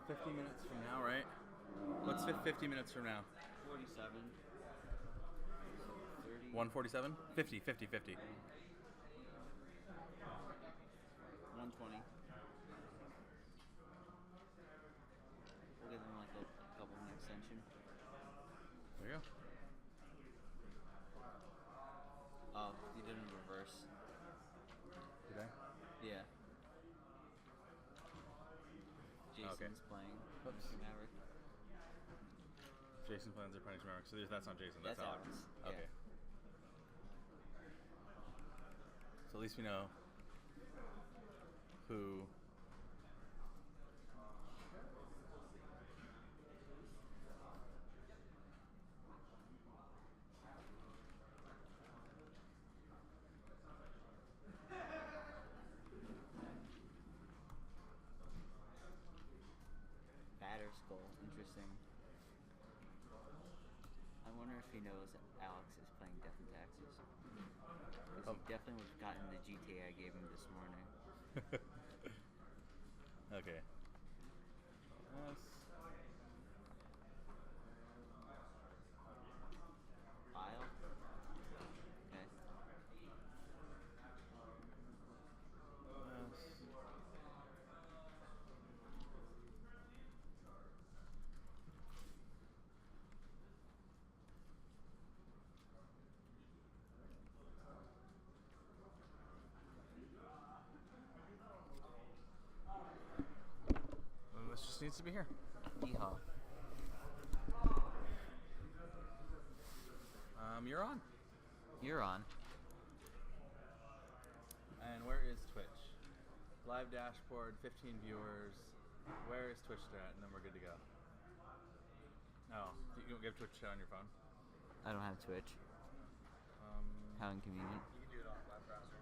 50 minutes from now, right? What's 50 minutes from now? 47. 30. 147? 50, 50, 50. 120. We'll give them like a couple minute extension. There you go. Oh, you did it in reverse. Did I? Yeah. Jason's playing. Oops. Maverick. Jason plans are Punished Maverick. So that's not Jason. That's That's Alex. Alex. Yeah. Okay. So at least we know who. Batter skull. Interesting. I wonder if he knows that Alex is playing Death and Taxes. Because he definitely would have gotten the GTA I gave him this morning. Okay. Yes. File? Okay. Yes. And this just needs to be here. Yeehaw. You're on. You're on. And where is Twitch? Live dashboard, 15 viewers. Where is Twitch at? And then we're good to go. No, you don't get Twitch on your phone. I don't have Twitch. How inconvenient. You can do it on a web browser.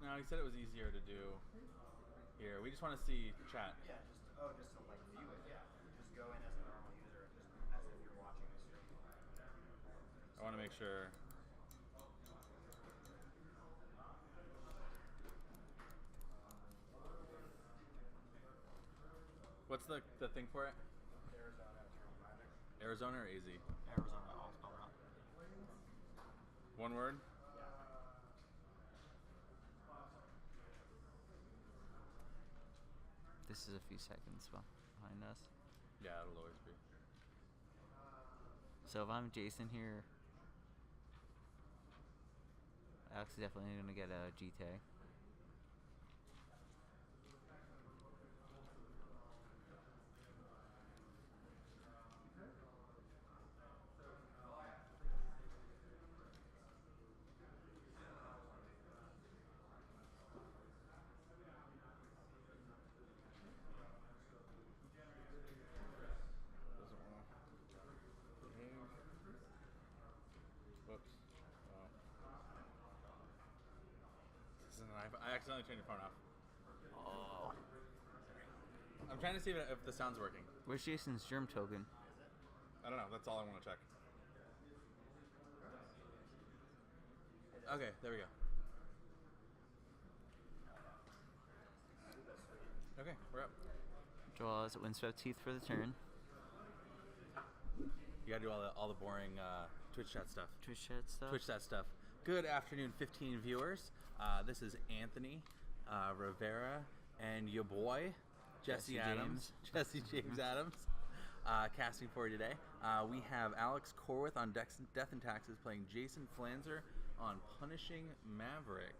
No, he said it was easier to do here. We just want to see chat. Yeah, just to like view it. Yeah, just go in as a normal user, just as if you're watching the stream. I want to make sure. What's the thing for it? Arizona or AZ? Arizona, all spelled out. One word? This is a few seconds behind us. Yeah, it'll always be. So if I'm Jason here, Alex is definitely going to get a GTA. Doesn't want to behave. Whoops. Oh. This is an iPhone. I accidentally turned your phone off. Oh. I'm trying to see if the sound's working. Where's Jason's germ token? I don't know. That's all I want to check. Okay, there we go. Okay, we're up. Draw as windswept teeth for the turn. You gotta do all the boring Twitch chat stuff. Twitch chat stuff. Twitch chat stuff. Good afternoon, 15 viewers. This is Anthony Rivera and your boy Jesse Adams, Jesse James Adams, casting for you today. We have Alex Corwith on Death and Taxes playing Jason Flanzer on Punishing Maverick.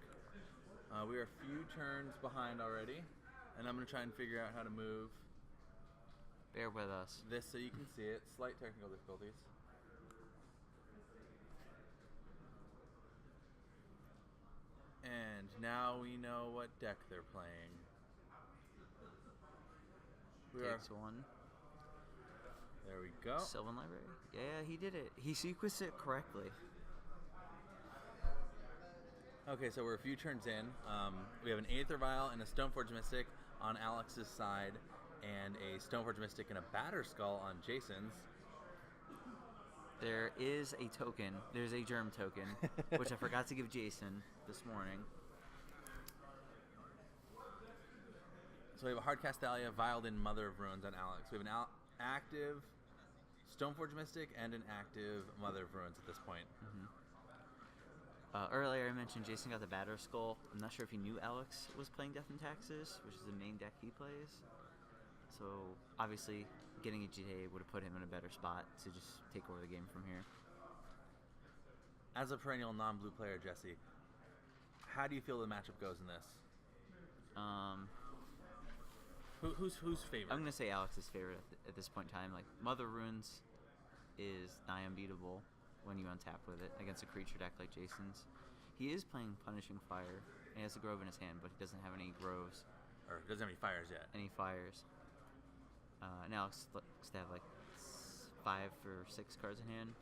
We are a few turns behind already, and I'm going to try and figure out how to move Bear with us. this so you can see it. Slight technical difficulties. And now we know what deck they're playing. Takes one. There we go. Sylvan Library. Yeah, he did it. He sequenced it correctly. Okay, so we're a few turns in. We have an Aether Vial and a Stoneforge Mystic on Alex's side, and a Stoneforge Mystic and a Batter Skull on Jason's. There is a token. There's a germ token, which I forgot to give Jason this morning. So we have a hard cast Thalia, Viled in Mother of Ruins on Alex. We have an active Stoneforge Mystic and an active Mother of Ruins at this point. Earlier I mentioned Jason got the Batter Skull. I'm not sure if he knew Alex was playing Death and Taxes, which is the main deck he plays. So obviously getting a GTA would have put him in a better spot to just take over the game from here. As a perennial non-blue player, Jesse, how do you feel the matchup goes in this? Who's favorite? I'm gonna say Alex's favorite at this point in time. Like Mother Runes is nigh unbeatable when you untap with it against a creature deck like Jason's. He is playing Punishing Fire and he has a Grove in his hand, but he doesn't have any Groves. Or doesn't have any fires yet. Any fires. And Alex looks to have like 5 or 6 cards in hand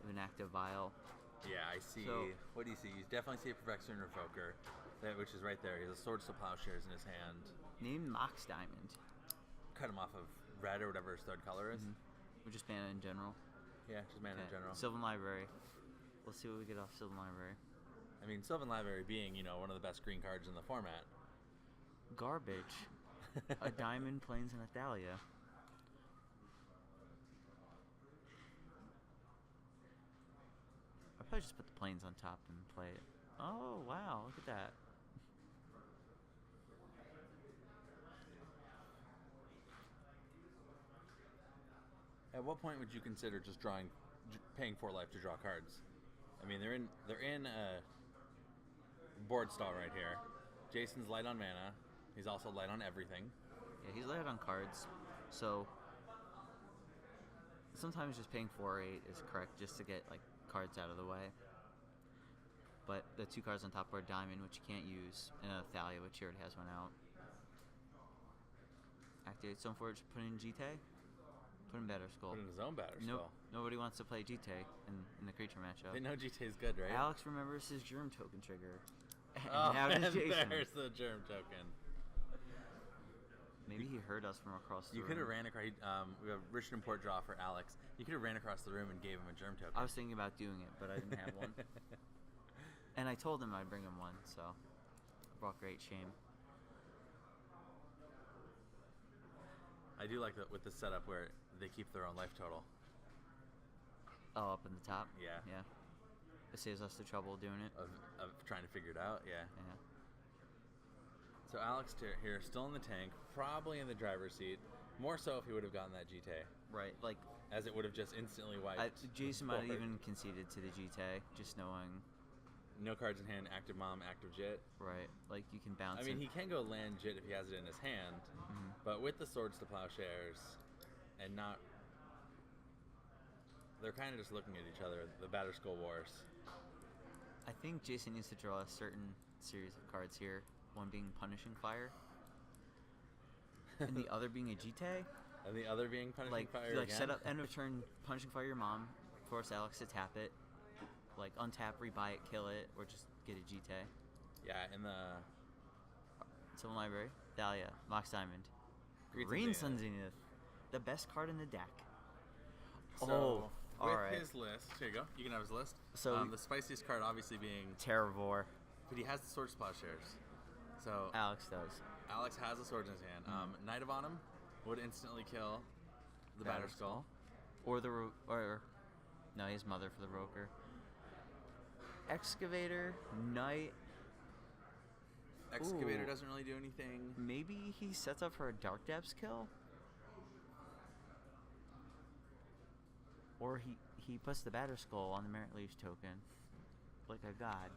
with an active Vial. Yeah, I see. What do you see? You definitely see a Perfection Revoker, which is right there. He has a Swords to Plowshares in his hand. Named Mox Diamond. Cut him off of red or whatever his third color is. Or just mana in general. Yeah, just mana in general. Sylvan Library. Let's see what we get off Sylvan Library. I mean, Sylvan Library being, one of the best green cards in the format. Garbage. A Diamond, Plains, and a Thalia. I'll probably just put the Plains on top and play it. Oh, wow, look at that. At what point would you consider just paying 4 life to draw cards? I mean, they're in a board stall right here. Jason's light on mana. He's also light on everything. Yeah, he's light on cards. So sometimes just paying 4 or 8 is correct just to get like cards out of the way. But the 2 cards on top are a Diamond, which you can't use, and a Thalia, which he already has one out. Activate Stoneforge, put in GTA. Put in Batter Skull. Put in his own Batter Skull. Nobody wants to play GTA in the creature matchup. They know GTA's good, right? Alex remembers his Germ token trigger. Oh, and Jason. there's the Germ token. Maybe he heard us from across the room. You could have ran across. We have Richard Import draw for Alex. You could have ran across the room and gave him a Germ token. I was thinking about doing it, but I didn't have one. And I told him I'd bring him one, so it brought great shame. I do like that with the setup where they keep their own life total. Oh, up in the top? Yeah. Yeah. It saves us the trouble doing it. Of trying to figure it out, yeah. Yeah. So Alex here, still in the tank, probably in the driver's seat. More so if he would have gotten that GTA. Right, like... As it would have just instantly wiped. Jason might have even conceded to the GTA, just knowing... No cards in hand, active Mom, active Jit. Right, like you can bounce I mean, he can go land Jit if he has it in his hand, but with the Swords to Plowshares, and not... They're kind of just looking at each other, the Batter Skull Wars. I think Jason needs to draw a certain series of cards here, one being Punishing Fire, and the other being a GTA. And the other being Punishing Fire like again? Set up, end of turn, Punishing Fire your mom, force Alex to tap it, like untap, rebuy it, kill it, or just get a GTA. Yeah, in the... Sylvan Library, Thalia, Mox Diamond, Green Sun Zenith, the best card in the deck. So, with alright. his list, here you go, you can have his list. So the spiciest card obviously being... Terravor. But he has the Swords to Plowshares. So... Alex does. Alex has the swords in his hand. Knight of Autumn would instantly kill the Batter Skull. Or no, he has Mother for the Roker. Excavator, Knight. Excavator doesn't really do anything. Maybe he sets up for a Dark Depths kill? Or he puts the Batter Skull on the Merit Leash token. Like a god.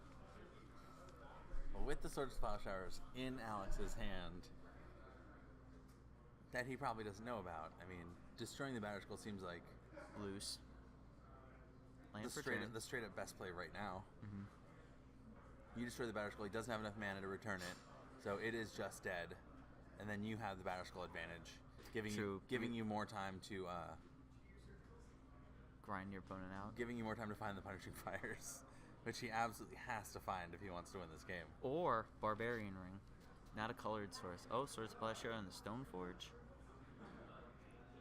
Well, with the Swords to Plowshares in Alex's hand, that he probably doesn't know about. I mean, destroying the Batter Skull seems like... Loose. The straight up best play right now. You destroy the Batter Skull, he doesn't have enough mana to return it, so it is just dead. And then you have the Batter Skull advantage, giving you more time to grind your opponent out. Giving you more time to find the Punishing Fires, which he absolutely has to find if he wants to win this game. Or Barbarian Ring, not a colored source. Oh, Swords to Plowshare on the Stoneforge.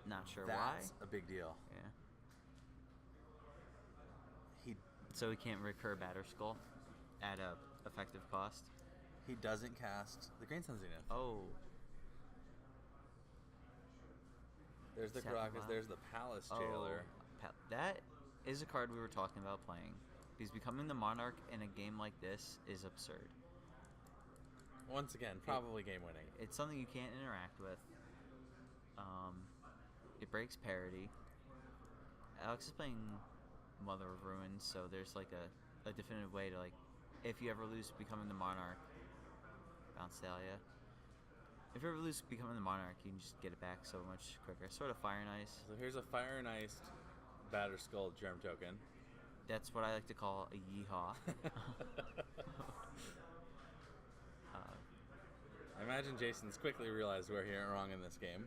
Not sure why. That's a big deal. Yeah. So he can't recur Batter Skull at a effective cost. He doesn't cast the Green Sun Zenith. Oh. There's the Is that Caracas. allowed? There's the Palace Jailer. That is a card we were talking about playing. Because becoming the Monarch in a game like this is absurd. Once again, probably game winning. It's something you can't interact with. It breaks parity. Alex is playing Mother of Ruins, so there's like a definitive way to, like, if you ever lose becoming the Monarch, bounce Thalia. If you ever lose becoming the Monarch, you can just get it back so much quicker. Sort of Fire and Ice. So here's a Fire and Ice Batterskull Germ token. That's what I like to call a yeehaw. I imagine Jason's quickly realized where he went wrong in this game,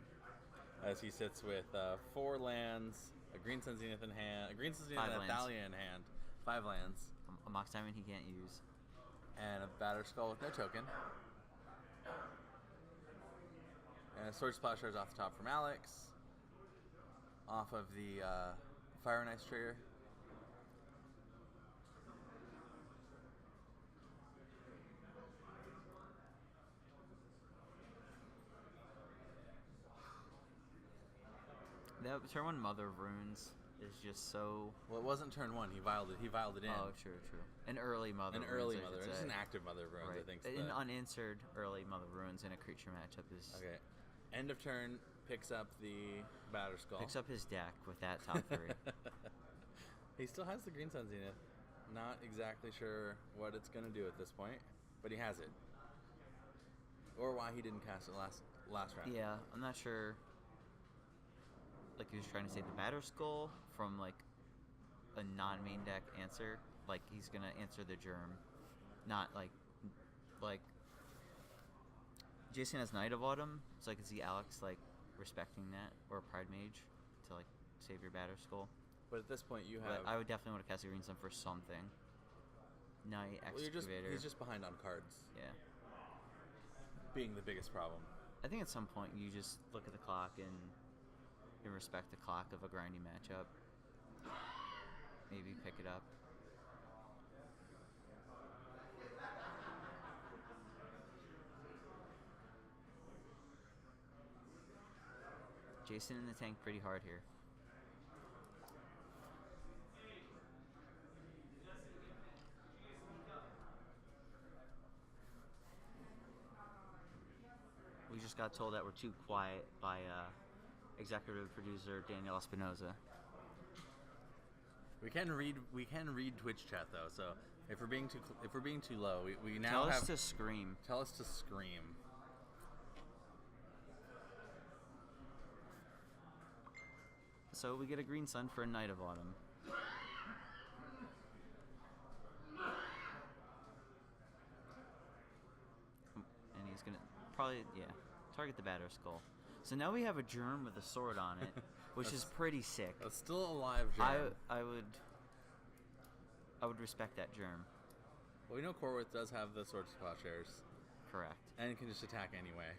as he sits with 4 lands, a Green Sun Zenith in hand, a Green Sun Zenith and a Thalia in hand, 5 lands, A Mox Diamond he can't use. and a Batterskull with no token. And a Sword Splash Shards off the top from Alex, off of the Fire and Ice trigger. That turn 1 Mother of Runes is just so... Well, it wasn't turn 1. He vialed it in. Oh, true. An early Mother An of early Runes, I Mother. should It's say. an active Mother of Runes, Right. I think. An unanswered early Mother of Runes in a creature matchup is... Okay. End of turn, picks up the Batterskull. Picks up his deck with that top 3. He still has the Green Sun Zenith. Not exactly sure what it's going to do at this point, but he has it. Or why he didn't cast it last round. Yeah, I'm not sure. Like, he was trying to save the Batterskull from, like, a non-main deck answer. Like, he's going to answer the Germ. Not, like... Jason has Knight of Autumn, so I can see Alex, like, respecting that. Or Pride Mage to, like, save your Batterskull. But at this point, you have... But I would definitely want to cast a Green Sun for something. Knight, Excavator. He's just behind on cards. Yeah. Being the biggest problem. I think at some point you just look at the clock and respect the clock of a grindy matchup. Maybe pick it up. Jason in the tank pretty hard here. We just got told that we're too quiet by executive producer Daniel Espinoza. We can read Twitch chat though, so if we're being too low, we now Tell have us to scream. Tell us to scream. So we get a Green Sun for a Knight of Autumn. And he's gonna probably, target the Batterskull. So now we have a Germ with a sword on it, which is pretty sick. A still alive Germ. I would respect that Germ. Well, we know Corwith does have the Sword Splash Airs. Correct. And it can just attack anyway.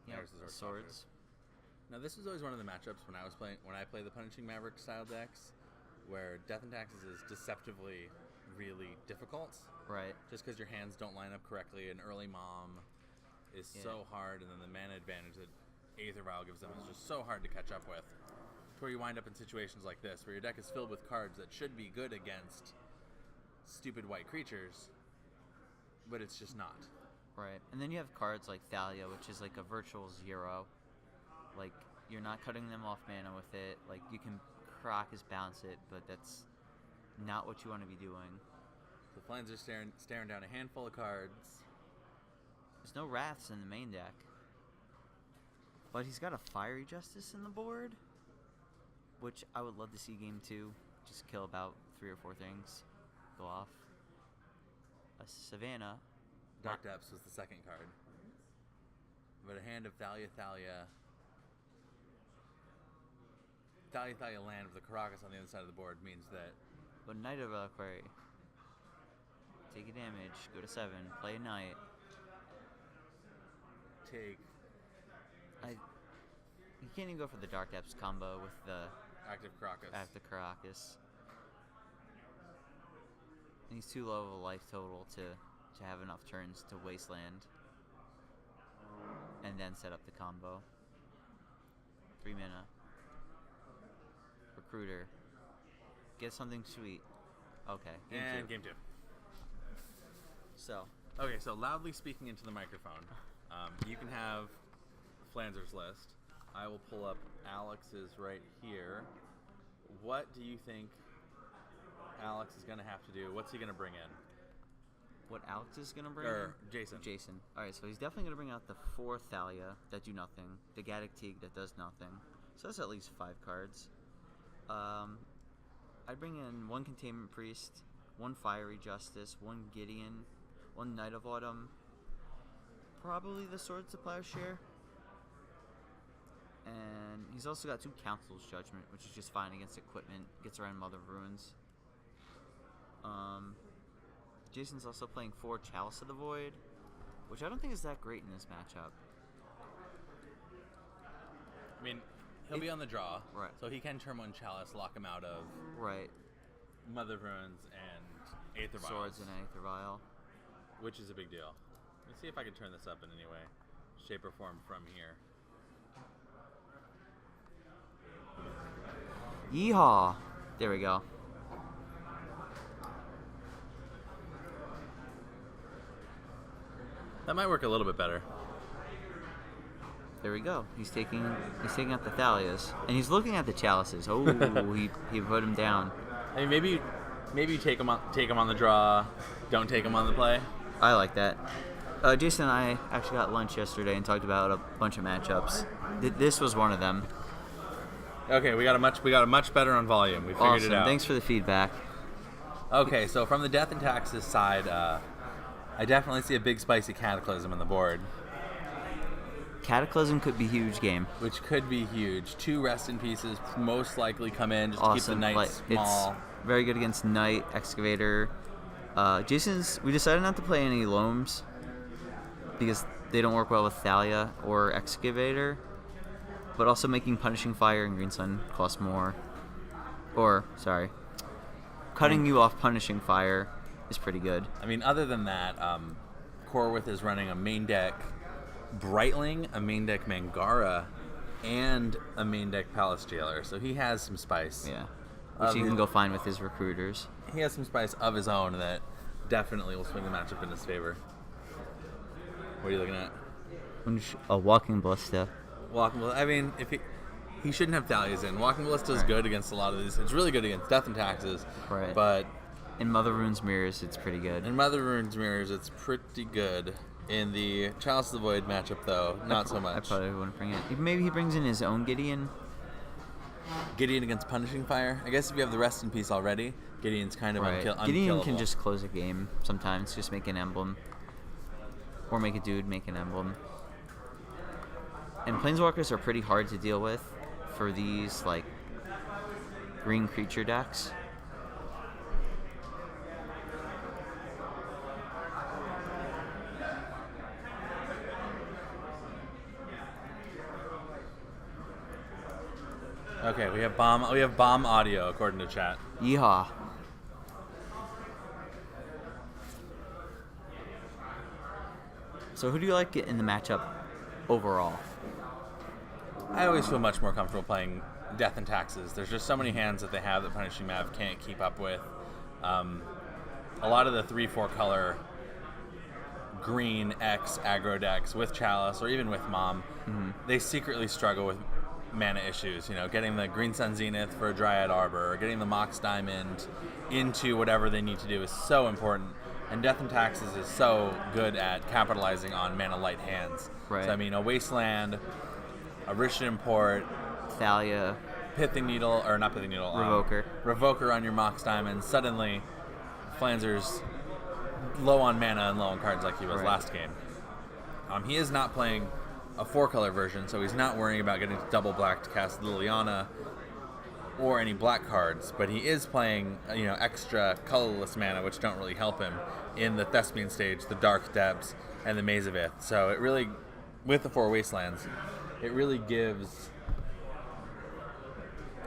Yeah, There's the swords. Now this was always one of the matchups when I play the Punishing Maverick style decks, where Death and Taxes is deceptively really difficult. Right. Just because your hands don't line up correctly. An early Mom is so hard, and then the mana advantage that Aether Vial gives them is just so hard to catch up with. To where you wind up in situations like this, where your deck is filled with cards that should be good against stupid white creatures, but it's just not. Right. And then you have cards like Thalia, which is like a virtual 0. Like, you're not cutting them off mana with it. Like, you can Caracas bounce it, but that's not what you want to be doing. The Flans are staring down a handful of cards. There's no Wraths in the main deck. But he's got a Fiery Justice in the board, which I would love to see game 2. Just kill about 3 or 4 things. Go off. A Savannah. Dark Depths was the second card. But a hand of Thalia land with the Caracas on the other side of the board means that... But Knight of Reliquary. Take a damage, go to 7, play a Knight. Take... He can't even go for the Dark Depths combo with the Active Caracas. Caracas. And he's too low of a life total to have enough turns to Wasteland and then set up the combo. 3 mana. Recruiter. Get something sweet. Okay. Game 2. So. Okay, so loudly speaking into the microphone, you can have Flanzer's list. I will pull up Alex's right here. What do you think Alex is going to have to do? What's he going to bring in? What Alex is going to bring Or in? Jason. All right, so he's definitely going to bring out the 4 Thalia that do nothing, the Gaddock Teague that does nothing. So that's at least 5 cards. I'd bring in 1 Containment Priest, 1 Fiery Justice, 1 Gideon, 1 Knight of Autumn, probably the Swords to Plowshare. And he's also got 2 Council's Judgment, which is just fine against equipment. Gets around Mother of Ruins. Jason's also playing 4 Chalice of the Void, which I don't think is that great in this matchup. I mean, he'll be on the draw, right? So he can turn 1 Chalice, lock him out of Mother of Ruins and Aether Vials. Swords and Aether Vial. Which is a big deal. Let's see if I can turn this up in any way, shape, or form from here. Yeehaw! There we go. That might work a little bit better. There we go. He's taking out the Thalias, and he's looking at the Chalices. Oh, he put him down. I mean, maybe you take him on the draw. Don't take him on the play. I like that. Jason and I actually got lunch yesterday and talked about a bunch of matchups. This was one of them. Okay, we got a much better on volume. We figured it out. Thanks for the feedback. Okay, so from the Death and Taxes side, I definitely see a big spicy Cataclysm on the board. Cataclysm could be huge game. Which could be huge. 2 Rest in Pieces most likely come in just to keep the Knights small. It's very good against Knight, Excavator. We decided not to play any Loams because they don't work well with Thalia or Excavator. But also making Punishing Fire and Green Sun cost more. Cutting you off Punishing Fire is pretty good. I mean, other than that, Corwith is running a main deck Brightling, a main deck Mangara, and a main deck Palace Jailer. So he has some spice. Yeah. Which he can go find with his recruiters. He has some spice of his own that definitely will swing the matchup in his favor. What are you looking at? A Walking Ballista. I mean, if he shouldn't have Thalias in. Walking Ballista is good against a lot of these. It's really good against Death and Taxes. Right. But in Mother Rune's Mirrors, it's pretty good. In Mother Rune's Mirrors, it's pretty good. In the Chalice of the Void matchup, though, not so much. I probably wouldn't bring it. Maybe he brings in his own Gideon. Gideon against Punishing Fire. I guess if you have the Rest in Peace already, Gideon's kind of unkillable. Gideon can just close a game sometimes. Just make an emblem. Or make a dude make an emblem. And Planeswalkers are pretty hard to deal with for these, like, green creature decks. Okay, we have bomb audio according to chat. Yeehaw. So who do you like in the matchup overall? I always feel much more comfortable playing Death and Taxes. There's just so many hands that they have that Punishing Mav can't keep up with. A lot of the 3-4 color green X aggro decks with Chalice or even with Mom, they secretly struggle with mana issues. You know, getting the Green Sun Zenith for a Dryad Arbor or getting the Mox Diamond into whatever they need to do is so important. And Death and Taxes is so good at capitalizing on mana light hands. Right. So I mean, a Wasteland, a Rich Import, Thalia, Pithing Needle, or not Pithing Needle, Revoker on your Mox Diamond. Suddenly, Flanzer's low on mana and low on cards like he was last game. He is not playing a 4-color version, so he's not worrying about getting double black to cast Liliana or any black cards, but he is playing extra colorless mana, which don't really help him in the Thespian stage, the Dark Depths, and the Maze of Ith. So it really, with the 4 Wastelands, it really gives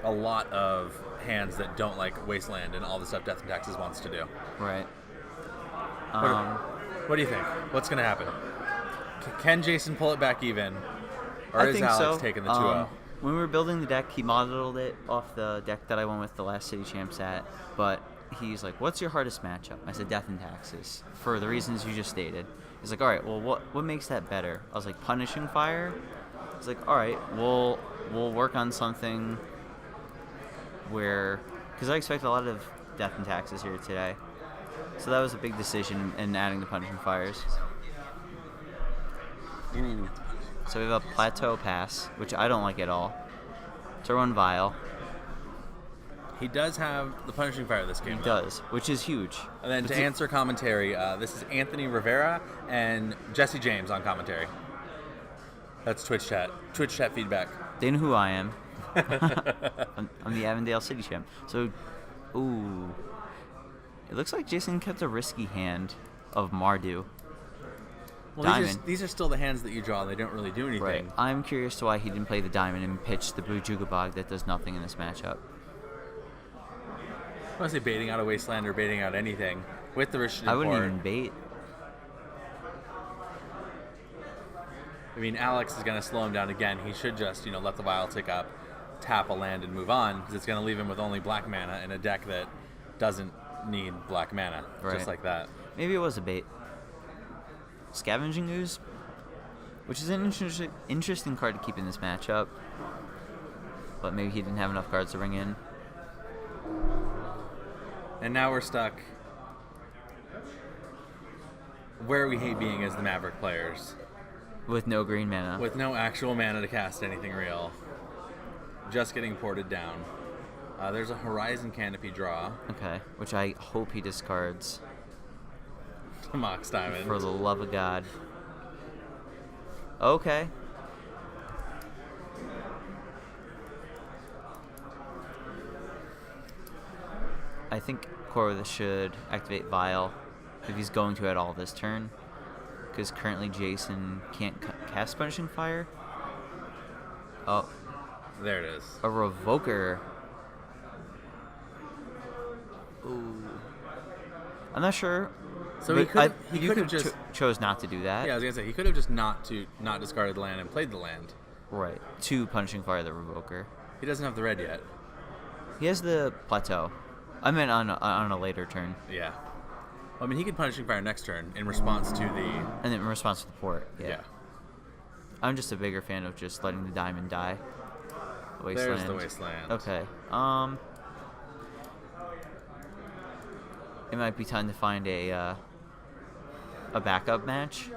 a lot of hands that don't like Wasteland and all the stuff Death and Taxes wants to do. Right. What do you think? What's going to happen? Can Jason pull it back even? Or I is think Alex so. taking the 2-0? When we were building the deck, he modeled it off the deck that I went with the last City Champs at, but he's like, what's your hardest matchup? I said Death and Taxes, for the reasons you just stated. He's like, all right, well, what makes that better? I was like, Punishing Fire? He's like, all right, we'll work on something where, because I expect a lot of Death and Taxes here today. So that was a big decision in adding the Punishing Fires. So we have a Plateau Pass, which I don't like at all. Turn 1 Vial. He does have the Punishing Fire this game. He does, which is huge. And then to answer commentary, this is Anthony Rivera and Jesse James on commentary. That's Twitch chat. Twitch chat feedback. They know who I am. I'm the Avondale City Champ. So, ooh. It looks like Jason kept a risky hand of Mardu. Well, these are still the hands that you draw. They don't really do anything. Right. I'm curious to why he didn't play the diamond and pitch the Bujugabog that does nothing in this matchup. I want to say baiting out a Wasteland or baiting out anything with the Rishin. I wouldn't even bait. I mean, Alex is going to slow him down again. He should just, let the Vial tick up, tap a land, and move on, because it's going to leave him with only black mana in a deck that doesn't need black mana, just like that. Maybe it was a bait. Scavenging Ooze, which is an interesting card to keep in this matchup, but maybe he didn't have enough cards to bring in. And now we're stuck where we hate being as the Maverick players. With no green mana. With no actual mana to cast anything real. Just getting ported down. There's a Horizon Canopy draw. Okay, which I hope he discards. Mox Diamond. For the love of God. Okay. I think Korva should activate Vial if he's going to at all this turn, because currently Jason can't cast Punishing Fire. Oh. There it is. A Revoker. Ooh. I'm not sure. So he could have just chose not to do that. Yeah, I was gonna say he could have just not discarded the land and played the land. Right. To Punishing Fire the Revoker. He doesn't have the red yet. He has the Plateau. I meant on a later turn. Yeah. Well, I mean, he could Punishing Fire next turn in response to the. And then in response to the port. Yeah. I'm just a bigger fan of just letting the diamond die. Wasteland. There's the Wasteland. Okay. It might be time to find a backup match.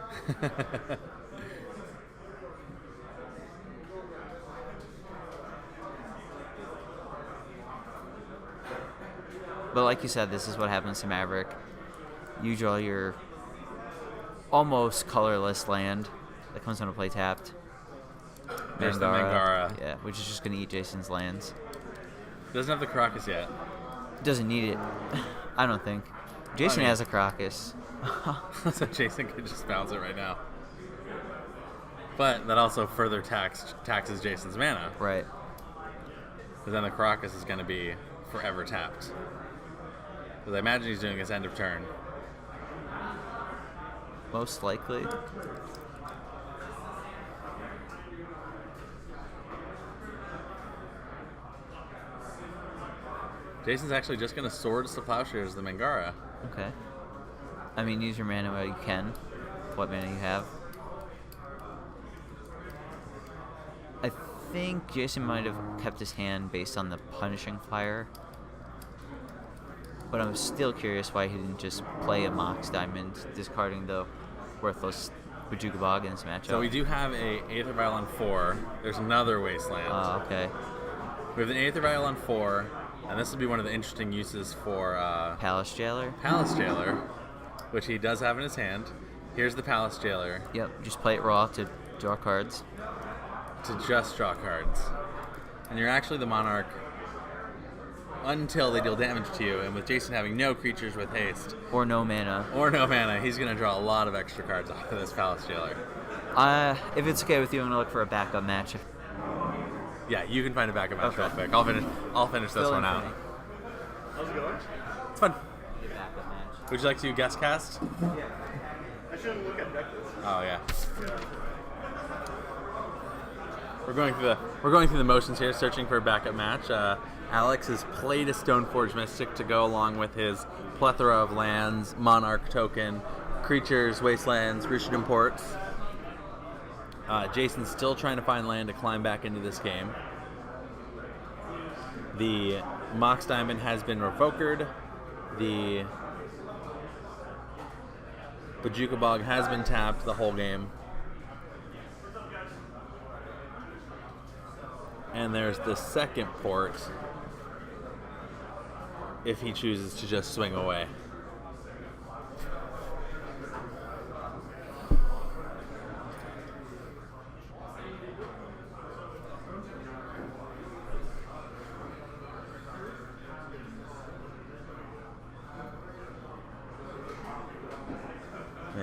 But like you said, this is what happens to Maverick. You draw your almost colorless land that comes into play tapped. There's the Mangara. Yeah, which is just going to eat Jason's lands. Doesn't have the Crocus yet. Doesn't need it. I don't think. Jason has a Crocus. So Jason could just bounce it right now. But that also further taxes Jason's mana. Right. Because then the Crocus is going to be forever tapped. Because I imagine he's doing his end of turn. Most likely. Jason's actually just going to Swords to Plowshares the Mangara. Okay. I mean, use your mana while you can. What mana you have. I think Jason might have kept his hand based on the Punishing Fire. But I'm still curious why he didn't just play a Mox Diamond, discarding the worthless Bujugabog in this matchup. So we do have a Aether Vial on 4. There's another Wasteland. Oh, okay. We have an Aether Vial on 4, and this will be one of the interesting uses for Palace Jailer. Palace Jailer, which he does have in his hand. Here's the Palace Jailer. Yep, just play it raw to draw cards. To just draw cards. And you're actually the Monarch until they deal damage to you, and with Jason having no creatures with haste. Or no mana. Or no mana, he's going to draw a lot of extra cards off of this Palace Jailer. If it's okay with you, I'm going to look for a backup match. Yeah, you can find a backup match Okay. real quick. I'll finish this Fill one in out. for me. How's it going? It's fun. The backup match. Would you like to guest cast? Yeah. I shouldn't look at deck lists. Oh yeah. Yeah. We're going through the motions here, searching for a backup match. Alex has played a Stoneforge Mystic to go along with his plethora of lands, Monarch token, creatures, wastelands, Rooted Imports. Jason's still trying to find land to climb back into this game. The Mox Diamond has been revoked. The Bajuka Bog has been tapped the whole game. And there's the second port if he chooses to just swing away.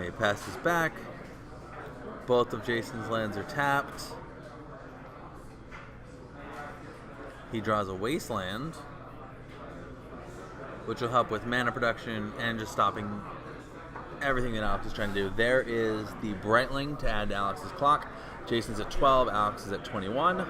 He passes back. Both of Jason's lands are tapped. He draws a wasteland, which will help with mana production and just stopping everything that Alex is trying to do. There is the Brightling to add to Alex's clock. Jason's at 12, Alex is at 21.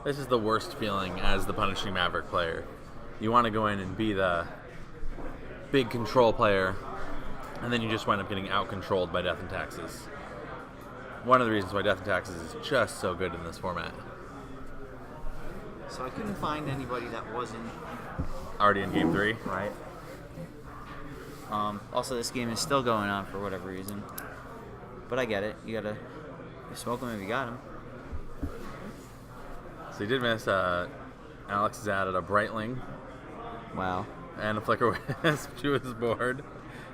This is the worst feeling as the Punishing Maverick player. You want to go in and be the big control player, and then you just wind up getting out-controlled by Death and Taxes. One of the reasons why Death and Taxes is just so good in this format. So I couldn't find anybody that wasn't Already in Game 3. right. Also, this game is still going on for whatever reason. But I get it. You gotta smoke him if you got him. So he did miss. Alex has added a Brightling Wow. and a Flicker Wisp to his board.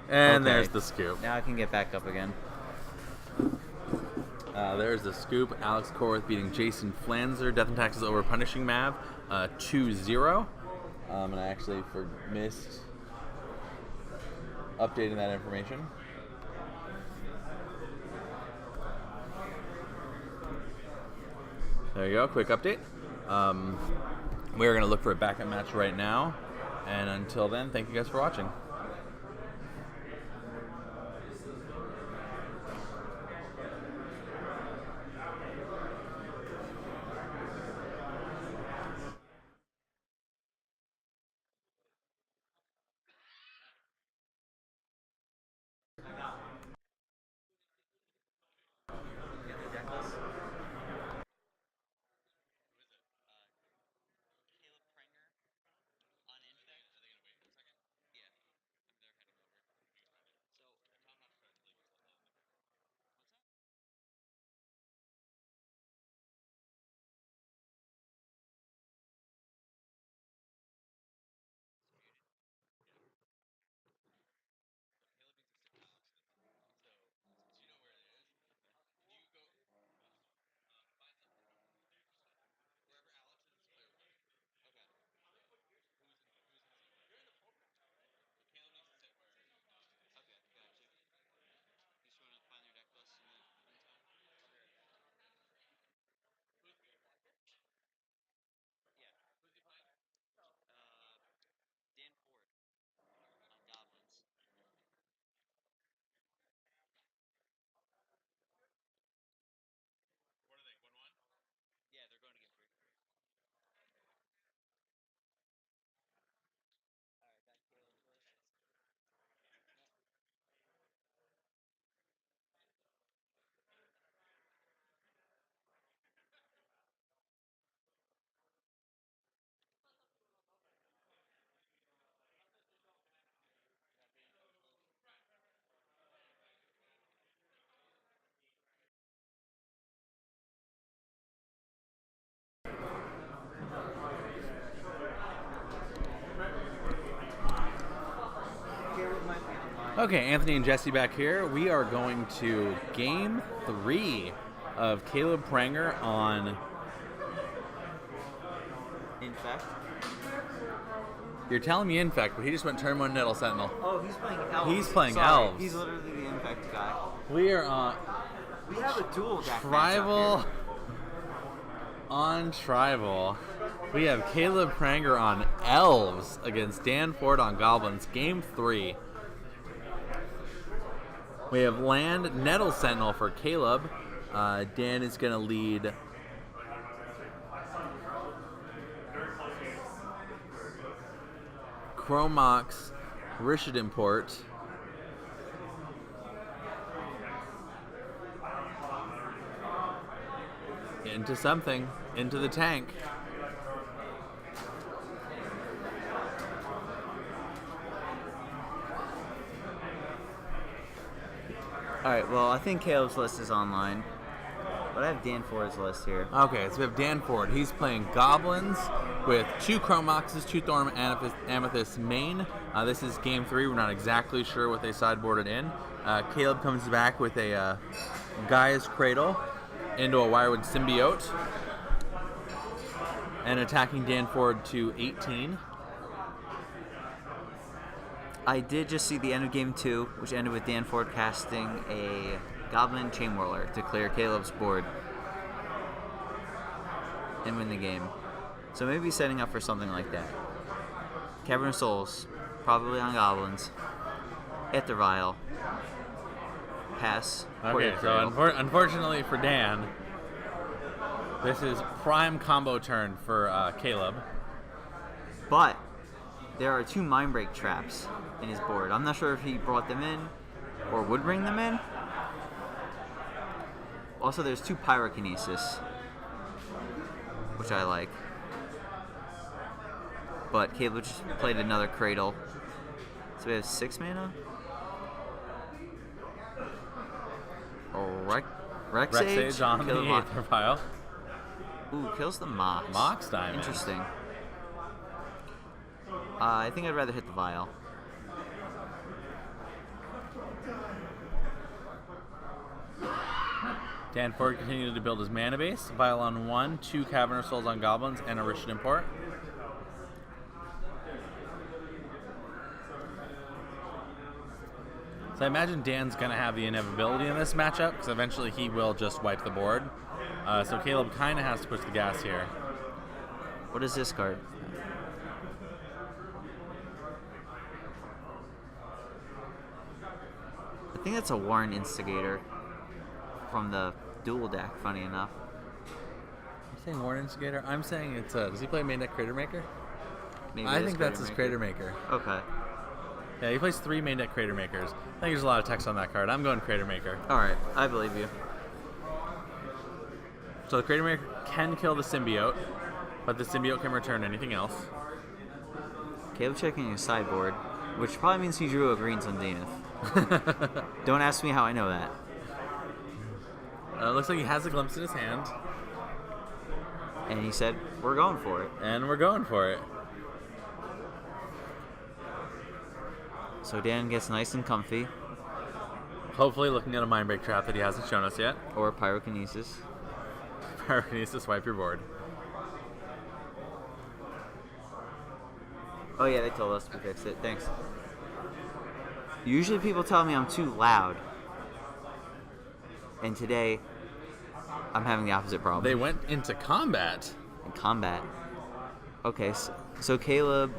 And Okay. there's the scoop. Now I can get back up again. There's the scoop. Alex Korth beating Jason Flanzer. Death and Taxes over Punishing Mav. 2-0. And I actually missed updating that information. There you go. Quick update. We're going to look for a backup match right now. And until then, thank you guys for watching. Okay, Anthony and Jesse back here. We are going to Game 3 of Caleb Pranger on... Infect. You're telling me Infect, but he just went turn 1 Nettle Sentinel. Oh, he's playing Elves. He's playing Sorry, Elves. He's literally the Infect guy. We are on We have a dual deck Tribal. matchup here. On Tribal. We have Caleb Pranger on Elves against Dan Ford on Goblins. Game 3. We have land Nettle Sentinel for Caleb. Dan is going to lead Chromox Rishid Import. Into something. Into the tank. Alright, well, I think Caleb's list is online. But I have Dan Ford's list here. Okay, so we have Dan Ford. He's playing Goblins with 2 Chromoxes, 2 Thorn Amethyst main. This is game 3. We're not exactly sure what they sideboarded in. Caleb comes back with a Gaia's Cradle into a Wirewood Symbiote. And attacking Dan Ford to 18. I did just see the end of game 2, which ended with Dan Ford casting a Goblin Chain Whirler to clear Caleb's board and win the game. So maybe setting up for something like that. Cavern of Souls, probably on Goblins. Hit the Vial. Pass. Okay, so unfortunately for Dan, this is prime combo turn for Caleb. But there are 2 Mind Break traps in his board. I'm not sure if he brought them in or would bring them in. Also, there's 2 Pyrokinesis, which I like. But Caleb just played another Cradle. So we have 6 mana? Rex Age on the Aether Vial. Ooh, kills the Mox. Mox Diamond. Interesting. I think I'd rather hit the Vial. Dan Ford continued to build his mana base. Vial on 1, 2 Cavern of Souls on Goblins, and a Rishid Import. So I imagine Dan's going to have the inevitability in this matchup, because eventually he will just wipe the board. So Caleb kind of has to push the gas here. What is this card? I think that's a Warren Instigator from the dual deck, funny enough. You're saying Warren Instigator? I'm saying it's does he play main deck Crater Maker? Maybe I think that's his Crater Maker. Okay. Yeah, he plays 3 main deck Crater Makers. I think there's a lot of text on that card. I'm going Crater Maker. Alright, I believe you. So the Crater Maker can kill the Symbiote, but the Symbiote can return anything else. Caleb checking his sideboard, which probably means he drew a greens on Zenith. Don't ask me how I know that. Looks like he has a glimpse in his hand. And he said, we're going for it. And we're going for it. So Dan gets nice and comfy. Hopefully looking at a Mind Break trap that he hasn't shown us yet. Or Pyrokinesis. Pyrokinesis, wipe your board. Oh yeah, they told us to fix it. Thanks. Usually people tell me I'm too loud. And today, I'm having the opposite problem. They went into combat. In combat. Okay, so Caleb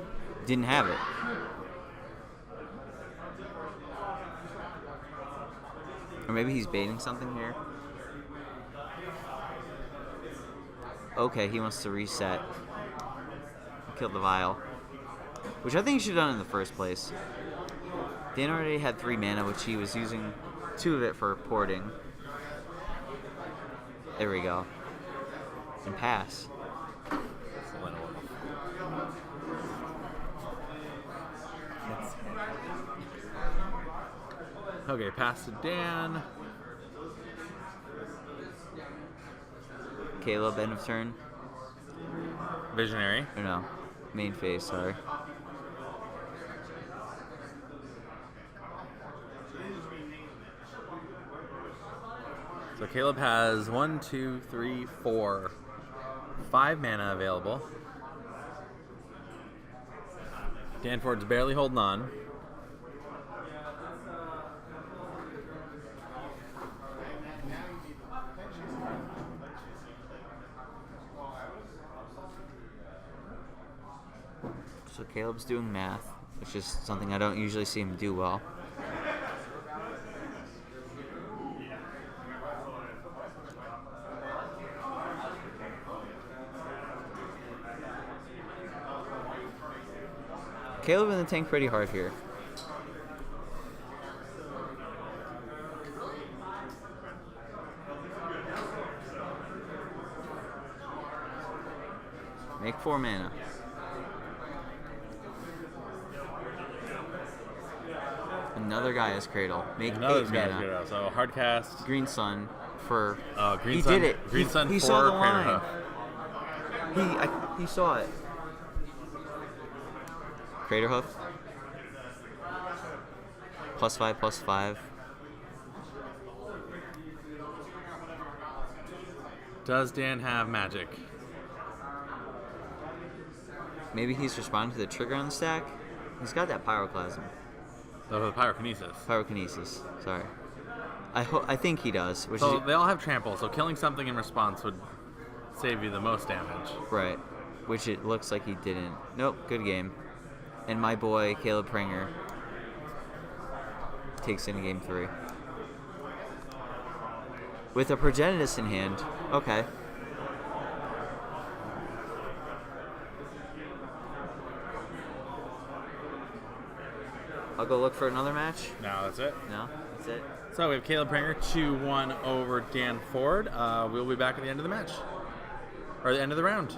didn't have it. Or maybe he's baiting something here. Okay, he wants to reset. Kill the Vial. Which I think he should have done in the first place. Dan already had 3 mana, which he was using 2 of it for porting. There we go. And pass. Okay, pass to Dan. Caleb, end of turn. Visionary. Or no, main phase, sorry. So Caleb has 1, 2, 3, 4, 5 mana available. Danford's barely holding on. So Caleb's doing math, which is something I don't usually see him do well. Caleb in the tank pretty hard here. Make 4 mana. Another guy has Cradle. Make 8 mana. So hard cast. Green Sun for. Green he Sun. did it. Green Sun he for saw the Crater line. Hoof. He saw it. Crater Hoof. +5/+5. Does Dan have magic? Maybe he's responding to the trigger on the stack. He's got that Pyroclasm. The pyrokinesis. Pyrokinesis. Sorry. I think he does. Which So is they all have trample, so killing something in response would save you the most damage. right. Which it looks like he didn't. Nope. Good game. And my boy Caleb Pranger takes in game 3 with a Progenitus in hand. Okay. I'll go look for another match. No, that's it. No, that's it. So we have Caleb Pranger 2-1 over Dan Ford. We'll be back at the end of the match. Or the end of the round.